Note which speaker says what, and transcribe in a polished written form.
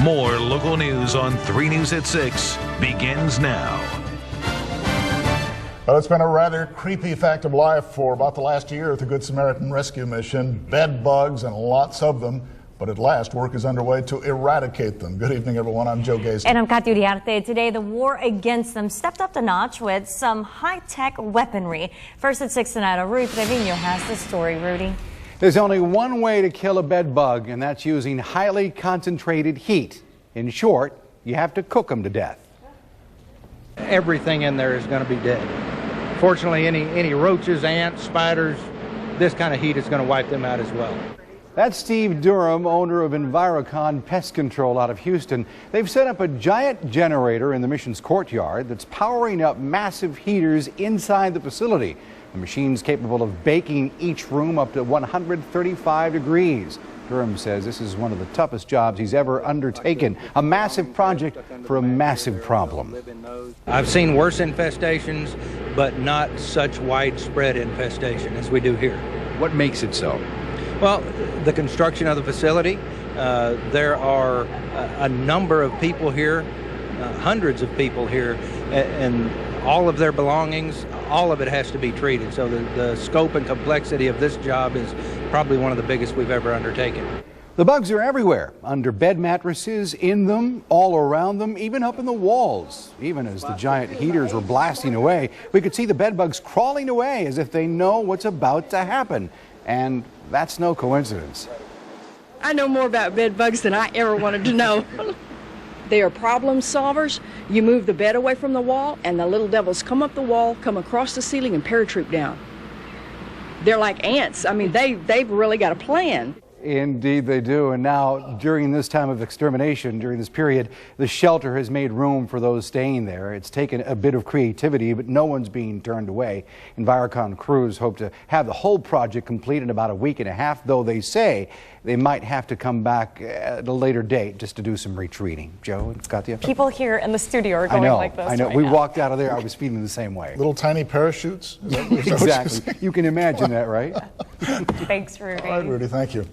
Speaker 1: More local news on 3 News at 6 begins now.
Speaker 2: Well, it's been a rather creepy fact of life for about the last year at the Good Samaritan rescue mission. Bed bugs and lots of them. But at last, work is underway to eradicate them. Good evening, everyone. I'm Joe Gacy.
Speaker 3: And I'm Kat Uriarte. Today, the war against them stepped up the notch with some high-tech weaponry. First at 6 tonight, Rudy Trevino has the story. Rudy.
Speaker 4: There's only one way to kill a bed bug, and that's using highly concentrated heat. In short, you have to cook them to death.
Speaker 5: Everything in there is going to be dead. Fortunately, any roaches, ants, spiders, this kind of heat is going to wipe them out as well.
Speaker 4: That's Steve Durham, owner of EnviroCon Pest Control out of Houston. They've set up a giant generator in the mission's courtyard that's powering up massive heaters inside the facility. The machine's capable of baking each room up to 135 degrees. Durham says this is one of the toughest jobs he's ever undertaken. A massive project for a massive problem.
Speaker 5: I've seen worse infestations, but not such widespread infestation as we do here.
Speaker 4: What makes it so?
Speaker 5: Well, the construction of the facility, there are a number of people here, hundreds of people here, and all of their belongings, all of it has to be treated. So the scope and complexity of this job is probably one of the biggest we've ever undertaken.
Speaker 4: The bugs are everywhere, under bed mattresses, in them, all around them, even up in the walls. Even as the giant heaters were blasting away, we could see the bed bugs crawling away as if they know what's about to happen. And that's no coincidence.
Speaker 6: I know more about bed bugs than I ever wanted to know. They are problem solvers. You move the bed away from the wall, and the little devils come up the wall, come across the ceiling, and paratroop down. They're like ants. I mean, they've really got a plan.
Speaker 4: Indeed they do. And now, during this time of extermination, during this period, the shelter has made room for those staying there. It's taken a bit of creativity, but no one's being turned away. EnviroCon crews hope to have the whole project complete in about a week and a half, though they say they might have to come back at a later date just to do some retreating. Joe, got the update?
Speaker 3: People here in the studio are going like this.
Speaker 4: I know.
Speaker 3: Right
Speaker 4: We
Speaker 3: now.
Speaker 4: walked out of there, I was feeling the same way.
Speaker 2: Little tiny parachutes?
Speaker 4: Exactly. You can imagine that, right?
Speaker 3: Thanks, Rudy.
Speaker 2: All right, Rudy, thank you.